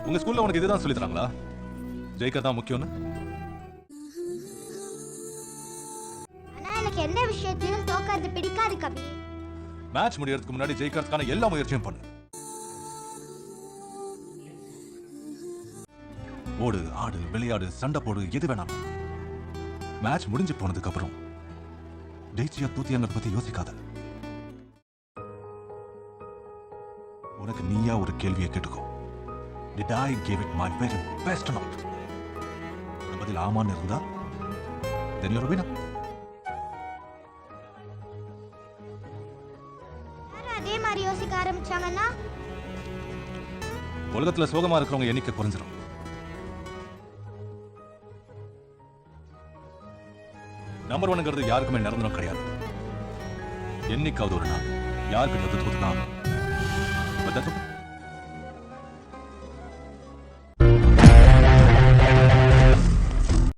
உங்க ஸ்கூல்ல உனக்கு இதுதான் சொல்லி தராங்களா? ஜெயிக்க தான் முக்கியம்னு. ஆனா எனக்கு எந்த விஷயத்திலும் தோக்கிறது பிடிக்காது கவி. மேட்ச் முடியறதுக்கு முன்னாடி ஜெயிக்கிறதுக்கான எல்லா முயற்சியும் பண்ணு. ஓடு, ஆடு, விளையாடு, சண்டை போடு, எது வேணாலும். மேட்ச் முடிஞ்சு போனதுக்கு அப்புறம் ஜெயிச்சியா தூத்தியாங்கிறத பத்தி யோசிக்காத. உனக்கு நீயா ஒரு கேள்வியை கேட்டுக்கோ. Did I give it my very best or not? பதில் ஆமான்னு இருந்தா then you're a winner. அதே மாதிரி யோசிக்க ஆரம்பிச்சாங்கன்னா உலகத்துல சோகமா இருக்கிறவங்க எண்ணிக்கை குறைஞ்சிரும். நம்பர் ஒன்னுங்கிறது யாருக்குமே நிரந்தரம் கிடையாது. என்னைக்காவது ஒரு நாள் யாருக்கு தோத்துனா